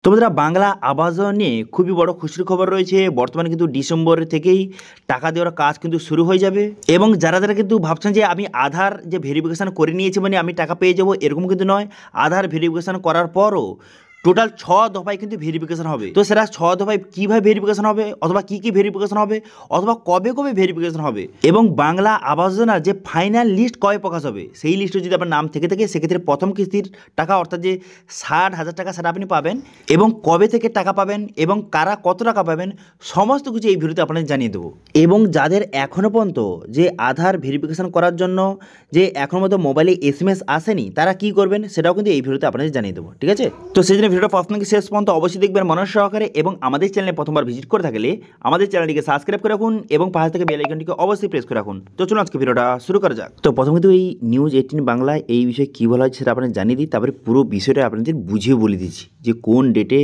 বন্ধুরা, বাংলা আবাস যোজনা নিয়ে খুবই বড় খুশির খবর রয়েছে। বর্তমানে কিন্তু ডিসেম্বর থেকেই টাকা দেওয়ার কাজ কিন্তু শুরু হয়ে যাবে। এবং যারা যারা কিন্তু ভাবছেন যে আমি আধার যে ভেরিফিকেশান করে নিয়েছি মানে আমি টাকা পেয়ে যাবো, এরকম কিন্তু নয়। আধার ভেরিফিকেশান করার পরও টোটাল 6 দফায় কিন্তু ভেরিফিকেশান হবে। তো সেটা 6 দফায় কীভাবে ভেরিফিকেশান হবে, অথবা কী কী ভেরিফিকেশান হবে, অথবা কবে কবে ভেরিফিকেশান হবে, এবং বাংলা আবাস যোজনার যে ফাইনাল লিস্ট কবে প্রকাশ হবে, সেই লিস্টে যদি আপনার নাম থেকে থাকে সেক্ষেত্রে প্রথম কিস্তির টাকা অর্থাৎ যে 60,000 টাকা সেটা আপনি পাবেন, এবং কবে থেকে টাকা পাবেন এবং কারা কত টাকা পাবেন সমস্ত কিছু এই ভিডিওতে আপনাদের জানিয়ে দেবো। এবং যাদের এখনও পর্যন্ত যে আধার ভেরিফিকেশান করার জন্য যে এখনও পর্যন্ত মোবাইলে SMS আসেনি, তারা কী করবেন সেটাও কিন্তু এই ভিডিওতে আপনাদের জানিয়ে দেবো, ঠিক আছে? তো সেই জন্য ভিডিওটা প্রথম থেকে শেষ পর্যন্ত অবশ্যই দেখবেন মনোযোগ সহকারে, এবং আমাদের চ্যানেলে প্রথমবার ভিজিট করে থাকলে আমাদের চ্যানেলটিকে সাবস্ক্রাইব করে রাখুন এবং পাশে থেকে বেল আইকনটিকে অবশ্যই প্রেস করে রাখুন। তো চলুন আজকে ভিডিওটা শুরু করা যাক। তো প্রথমে তো এই নিউজ 18 বাংলায় এই বিষয়ে কী বলা হচ্ছে সেটা আপনাদের জানিয়ে দিই, তারপরে পুরো বিষয়টা আপনাদের বুঝিয়ে বলে দিচ্ছি যে কোন ডেটে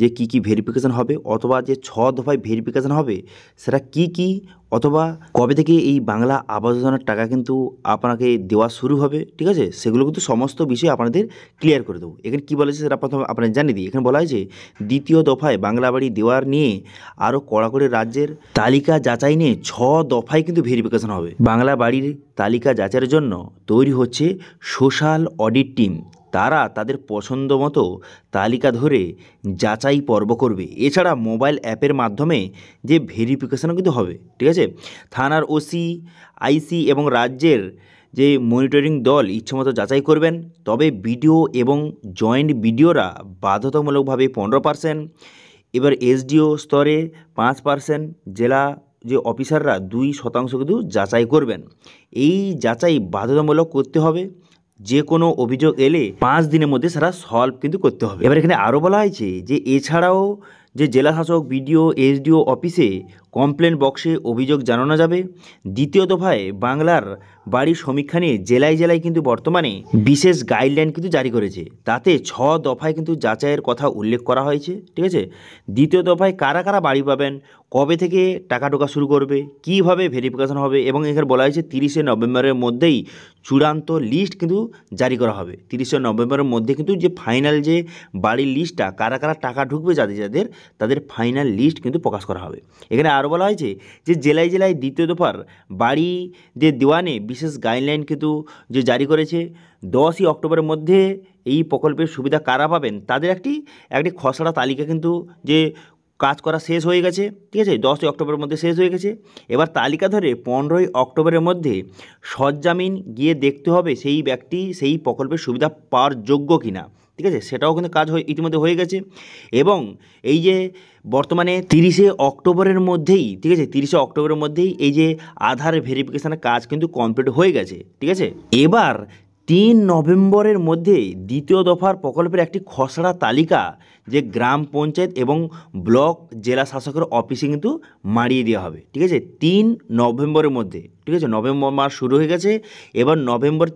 যে কী কী ভেরিফিকেশান হবে, অথবা যে 6 দফায় ভেরিফিকেশান হবে সেটা কী কী, অথবা কবে থেকে এই বাংলা আবাস যোজনার টাকা কিন্তু আপনাকে দেওয়া শুরু হবে, ঠিক আছে? সেগুলো কিন্তু সমস্ত বিষয় আপনাদের ক্লিয়ার করে দেবো। এখানে কী বলেছে সেটা প্রথমে আপনাদের জানিয়ে দিই। এখানে বলা হয়েছে দ্বিতীয় দফায় বাংলা বাড়ি দেওয়ার নিয়ে আরও কড়াকড়ি রাজ্যের তালিকা যাচাই নিয়ে 6 দফায় কিন্তু ভেরিফিকেশান হবে। বাংলা বাড়ির তালিকা যাচাইয়ের জন্য তৈরি হচ্ছে সোশ্যাল অডিট টিম। তারা তাদের পছন্দ মতো তালিকা ধরে যাচাই পর্ব করবে। এছাড়া মোবাইল অ্যাপের মাধ্যমে যে ভেরিফিকেশানও কিন্তু হবে, ঠিক আছে? থানার OC, IC এবং রাজ্যের যে মনিটরিং দল ইচ্ছামতো যাচাই করবেন। তবে বিডিও এবং জয়েন্ট বিডিওরা বাধ্যতামূলকভাবে 15%, এবার SDO স্তরে 5%, জেলা যে অফিসাররা 2% কিন্তু যাচাই করবেন। এই যাচাই বাধ্যতামূলক করতে হবে। যে কোনো অভিযোগ এলে 5 দিনের মধ্যে সেটা সলভ কিন্তু করতে হবে। এবার এখানে আরও বলা হয়েছে যে এছাড়াও যে জেলা শাসক, BDO, SDO অফিসে কমপ্লেন বক্সে অভিযোগ জানানো যাবে। দ্বিতীয় দফায় বাংলার বাড়ির সমীক্ষা নিয়ে জেলায় জেলায় কিন্তু বর্তমানে বিশেষ গাইডলাইন কিন্তু জারি করেছে। তাতে 6 দফায় কিন্তু যাচাইয়ের কথা উল্লেখ করা হয়েছে, ঠিক আছে? দ্বিতীয় দফায় কারা কারা বাড়ি পাবেন, কবে থেকে টাকা ঢোকা শুরু করবে, কীভাবে ভেরিফিকেশান হবে, এবং এখানে বলা হয়েছে 30শে নভেম্বরের মধ্যেই চূড়ান্ত লিস্ট কিন্তু জারি করা হবে। 30শে নভেম্বরের মধ্যে কিন্তু যে ফাইনাল যে বাড়ির লিস্টটা কারা কারা টাকা ঢুকবে যাদের তাদের ফাইনাল লিস্ট কিন্তু প্রকাশ করা হবে। এখানে আরও বলা হয়েছে যে জেলায় জেলায় দ্বিতীয় দফার বাড়ি যে দেওয়ানে বিশেষ গাইডলাইন কিন্তু যে জারি করেছে। 10ই অক্টোবরের মধ্যে এই প্রকল্পের সুবিধা কারা পাবেন তাদের একটি খসড়া তালিকা কিন্তু যে কাজ করা শেষ হয়ে গেছে, ঠিক আছে? 10ই অক্টোবরের মধ্যে শেষ হয়ে গেছে। এবার তালিকা ধরে 15ই অক্টোবরের মধ্যে সরজমিন গিয়ে দেখতে হবে সেই ব্যক্তি সেই প্রকল্পের সুবিধা পাওয়ার যোগ্য কিনা, ঠিক আছে? সেটাও কিন্তু কাজ ইতিমধ্যে হয়ে গেছে। এবং এই যে বর্তমানে 30শে অক্টোবরের মধ্যেই, ঠিক আছে, 30শে অক্টোবরের মধ্যেই এই যে আধার ভেরিফিকেশানের কাজ কিন্তু কমপ্লিট হয়ে গেছে, ঠিক আছে? এবার 3 নভেম্বরের মধ্যে দ্বিতীয় দফার প্রকল্পের একটি খসড়া তালিকা যে গ্রাম পঞ্চায়েত এবং ব্লক জেলা শাসকের অফিসে কিন্তু মারিয়ে দেওয়া হবে, ঠিক আছে? 3 নভেম্বরের মধ্যে, ঠিক আছে? নভেম্বর মাস শুরু হয়ে গেছে। এবার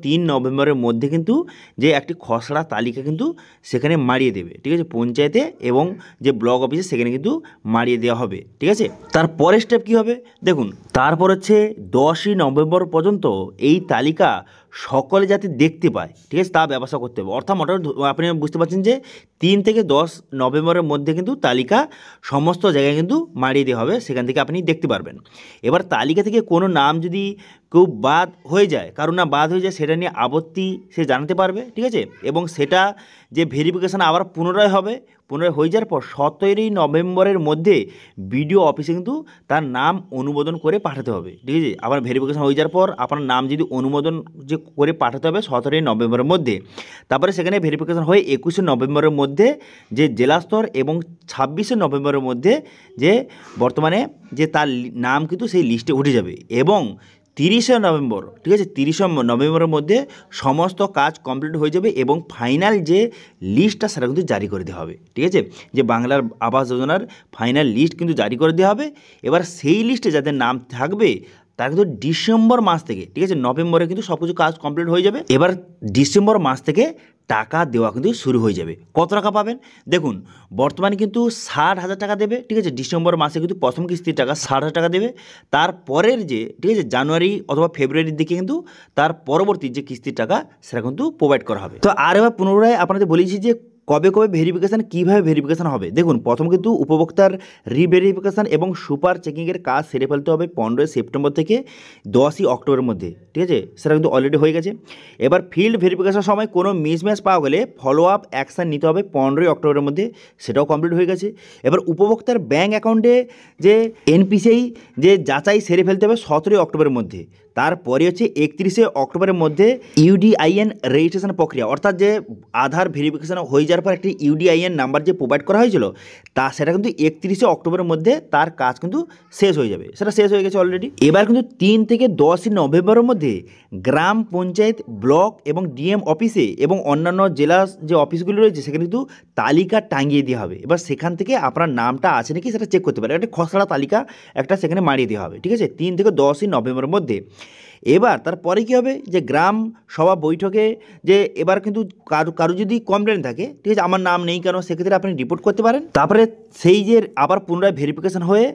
3 নভেম্বরের মধ্যে কিন্তু যে একটি খসড়া তালিকা কিন্তু সেখানে মারিয়ে দেবে, ঠিক আছে? পঞ্চায়েতে এবং যে ব্লক অফিসে সেখানে কিন্তু মারিয়ে দেওয়া হবে, ঠিক আছে? তারপরের স্টেপ কী হবে দেখুন। তারপর হচ্ছে 10ই নভেম্বর পর্যন্ত এই তালিকা সকলে যাতে দেখতে পায়, ঠিক আছে, তা ব্যবস্থা করতে হবে। অর্থাৎ মোটামুটি আপনি বুঝতে পারছেন যে 3 থেকে 10 নভেম্বরের মধ্যে কিন্তু তালিকা সমস্ত জায়গায় কিন্তু মারিয়ে দেওয়া হবে, সেখান থেকে আপনি দেখতে পারবেন। এবার তালিকা থেকে কোনো নাম যদি কেউ বাদ হয়ে যায়, কারণ না বাদ হয়ে যায়, সেটা নিয়ে আপত্তি সে জানাতে পারবে, ঠিক আছে? এবং সেটা যে ভেরিফিকেশান আবার পুনরায় হবে, পুনরায় হয়ে যাওয়ার পর 17ই নভেম্বরের মধ্যে BDO অফিসে কিন্তু তার নাম অনুমোদন করে পাঠাতে হবে, ঠিক আছে? আবার ভেরিফিকেশান হয়ে যাওয়ার পর আপনার নাম যদি অনুমোদন যে করে পাঠাতে হবে 17ই নভেম্বরের মধ্যে। তারপরে সেখানে ভেরিফিকেশান হয়ে 21শে নভেম্বরের মধ্যে যে জেলা স্তর, এবং 26শে নভেম্বরের মধ্যে যে বর্তমানে যে তার নাম কিন্তু সেই লিস্টে উঠে যাবে। এবং 30শে নভেম্বর, ঠিক আছে, 30শে নভেম্বরের মধ্যে সমস্ত কাজ কমপ্লিট হয়ে যাবে এবং ফাইনাল যে লিস্টটা সেটা কিন্তু জারি করে দেওয়া হবে, ঠিক আছে? যে বাংলার আবাস যোজনার ফাইনাল লিস্ট কিন্তু জারি করে দেওয়া হবে। এবার সেই লিস্টে যাদের নাম থাকবে তারা কিন্তু ডিসেম্বর মাস থেকে, ঠিক আছে, নভেম্বরে কিন্তু সব কিছু কাজ কমপ্লিট হয়ে যাবে। এবার ডিসেম্বর মাস থেকে টাকা দেওয়া কিন্তু শুরু হয়ে যাবে। কত টাকা পাবেন দেখুন, বর্তমানে কিন্তু 60,000 টাকা দেবে, ঠিক আছে? ডিসেম্বর মাসে কিন্তু প্রথম কিস্তির টাকা 60,000 টাকা দেবে। তারপরের যে, ঠিক আছে, জানুয়ারি অথবা ফেব্রুয়ারির দিকে কিন্তু তার পরবর্তী যে কিস্তির টাকা সেটা কিন্তু প্রোভাইড করা হবে। তো আর এবার পুনরায় আপনাদের বলেছি যে কবে কবে ভেরিফিকেশান কীভাবে ভেরিফিকেশান হবে দেখুন, প্রথম কিন্তু উপভোক্তার রিভেরিফিকেশান এবং সুপার চেকিংয়ের কাজ সেরে ফেলতে হবে 15 সেপ্টেম্বর থেকে 10ই অক্টোবরের মধ্যে, ঠিক আছে? সেটা কিন্তু অলরেডি হয়ে গেছে। এবার ফিল্ড ভেরিফিকেশান সময় কোনো মিসম্যাচ পাওয়া গেলে ফলো আপ অ্যাকশান নিতে হবে 15ই অক্টোবরের মধ্যে, সেটাও কমপ্লিট হয়ে গেছে। এবার উপভোক্তার ব্যাঙ্ক অ্যাকাউন্টে যে এনপিসিআই যে যাচাই সেরে ফেলতে হবে 17ই অক্টোবরের মধ্যে। তারপরে হচ্ছে 31শে অক্টোবরের মধ্যে ইউডিআইএন রেজিস্ট্রেশন প্রক্রিয়া, অর্থাৎ যে আধার ভেরিফিকেশান হয়ে যাওয়ার পর একটি ইউডিআইএন নাম্বার যে প্রোভাইড করা হয়েছিল সেটা কিন্তু 31শে অক্টোবরের মধ্যে তার কাজ কিন্তু শেষ হয়ে যাবে, সেটা শেষ হয়ে গেছে অলরেডি। এবার কিন্তু 3 থেকে 10ই নভেম্বরের মধ্যে গ্রাম পঞ্চায়েত, ব্লক এবং ডিএম অফিসে এবং অন্যান্য জেলা যে অফিসগুলি রয়েছে সেখানে কিন্তু তালিকা টাঙিয়ে দেওয়া হবে। এবার সেখান থেকে আপনার নামটা আছে নাকি সেটা চেক করতে পারে, একটা খসড়া তালিকা একটা সেখানে মারিয়ে দেওয়া হবে, ঠিক আছে? 3 থেকে 10ই নভেম্বরের মধ্যে। এবার তারপরে কী হবে, যে গ্রাম সভা বৈঠকে যে এবার কিন্তু কারো যদি কমপ্লেন থাকে, ঠিক আছে, আমার নাম নেই কেন, সেক্ষেত্রে আপনি রিপোর্ট করতে পারেন। তারপরে সেই যে আবার পুনরায় ভেরিফিকেশান হয়ে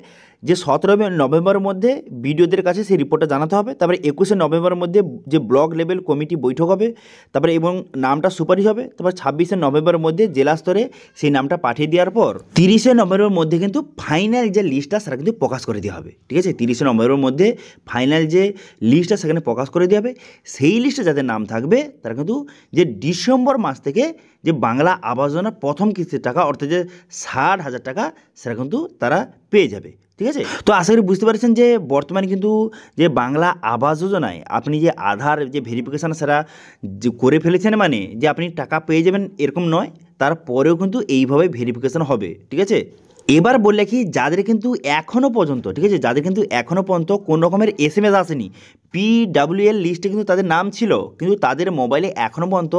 যে 17 নভেম্বরের মধ্যে বিডিওদের কাছে সেই রিপোর্টটা জানাতে হবে। তারপরে 21শে নভেম্বরের মধ্যে যে ব্লক লেভেল কমিটি বৈঠক হবে, তারপরে এবং নামটা সুপারিশ হবে। তারপর 26শে নভেম্বরের মধ্যে জেলা স্তরে সেই নামটা পাঠিয়ে দেওয়ার পর 30শে নভেম্বরের মধ্যে কিন্তু ফাইনাল যে লিস্টটা সেটা কিন্তু প্রকাশ করে দেওয়া হবে, ঠিক আছে? 30শে নভেম্বরের মধ্যে ফাইনাল যে লিস্টটা সেখানে প্রকাশ করে দেওয়া হবে। সেই লিস্টে যাদের নাম থাকবে তারা কিন্তু যে ডিসেম্বর মাস থেকে যে বাংলা আবাস যোজনার প্রথম কিস্তির টাকা, অর্থাৎ যে 60,000 টাকা, সেটা কিন্তু তারা পেয়ে যাবে, ঠিক আছে? তো আশা করি বুঝতে পারছেন যে বর্তমানে কিন্তু যে বাংলা আবাস যোজনায় আপনি যে আধার যে ভেরিফিকেশান সেটা যে করে ফেলেছেন, মানে যে আপনি টাকা পেয়ে যাবেন এরকম নয়, তারপরেও কিন্তু এইভাবে ভেরিফিকেশান হবে, ঠিক আছে? এবার বললে কি, যাদের কিন্তু এখনও পর্যন্ত, ঠিক আছে, যাদের কিন্তু এখনও পর্যন্ত কোনো রকমের এসএমএস আসেনি, পিডাব্লিউএল লিস্টে কিন্তু তাদের নাম ছিল, কিন্তু তাদের মোবাইলে এখনও পর্যন্ত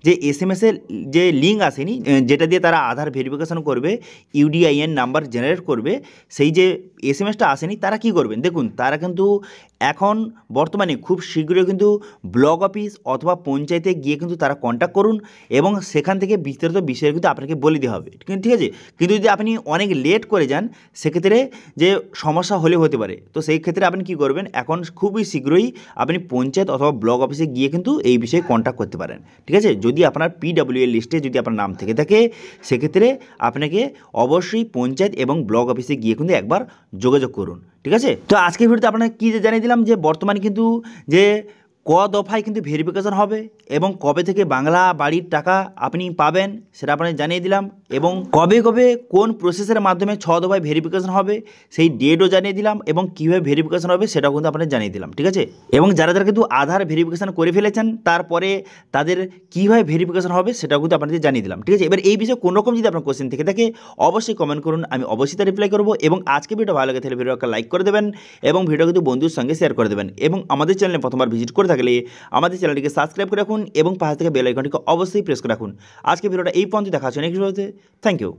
যে এসএমএসের যে লিঙ্ক আসেনি, যেটা দিয়ে তারা আধার ভেরিফিকেশান করবে, ইউডিআইএন নাম্বার জেনারেট করবে, সেই যে এসএমএসটা আসেনি, তারা কি করবেন দেখুন, তারা কিন্তু এখন বর্তমানে খুব শীঘ্রই কিন্তু ব্লক অফিস অথবা পঞ্চায়েতে গিয়ে কিন্তু তারা কন্ট্যাক্ট করুন এবং সেখান থেকে বিস্তারিত বিষয়ে কিন্তু আপনাকে বলে দেওয়া হবে, ঠিক আছে? কিন্তু যদি আপনি অনেক লেট করে যান সেক্ষেত্রে যে সমস্যা হলে হতে পারে। তো সেই ক্ষেত্রে আপনি কি করবেন, এখন খুবই শীঘ্রই আপনি পঞ্চায়েত অথবা ব্লক অফিসে গিয়ে কিন্তু এই বিষয়ে কন্ট্যাক্ট করতে পারেন, ঠিক আছে? যদি আপনার পিডাব্লিউএল লিস্টে যদি আপনার নাম থেকে থাকে সেক্ষেত্রে আপনাকে অবশ্যই পঞ্চায়েত এবং ব্লক অফিসে গিয়ে কিন্তু একবার যোগাযোগ করুন, ঠিক আছে? তো আজকের ভিডিওতে আপনাকে কী জানিয়ে দিলাম যে বর্তমানে কিন্তু যে দফায় কিন্তু ভেরিফিকেশান হবে এবং কবে থেকে বাংলা বাড়ির টাকা আপনি পাবেন সেটা আপনাকে জানিয়ে দিলাম, এবং কবে কবে কোন প্রসেসের মাধ্যমে 6 দফায় ভেরিফিকেশান হবে সেই ডেটও জানিয়ে দিলাম, এবং কীভাবে ভেরিফিকেশান হবে সেটাও কিন্তু আপনাকে জানিয়ে দিলাম, ঠিক আছে? এবং যারা যারা কিন্তু আধার ভেরিফিকেশান করে ফেলেছেন তারপরে তাদের কীভাবে ভেরিফিকেশান হবে সেটাও কিন্তু আপনাদের জানিয়ে দিলাম, ঠিক আছে? এবার এই বিষয়ে কোনো রকম যদি আপনার কোশ্চেন থেকে থাকে অবশ্যই কমেন্ট করুন, আমি অবশ্যই তার রিপ্লাই করবো। এবং আজকে ভিডিও ভালো লাগে তাহলে ভিডিওকে লাইক করে দেবেন এবং ভিডিও কিন্তু বন্ধুর সঙ্গে শেয়ার করে দেবেন, এবং আমাদের চ্যানেলে প্রথমবার ভিজিট করে থাকলে আমাদের চ্যানেলটিকে সাবস্ক্রাইব করে রাখুন এবং পাশে থেকে বেল আইকনটিকে অবশ্যই প্রেস করে রাখুন। আজকে ভিডিওটা এই পর্যন্ত দেখা হচ্ছে নেক্সট ভিডিওতে। Thank you.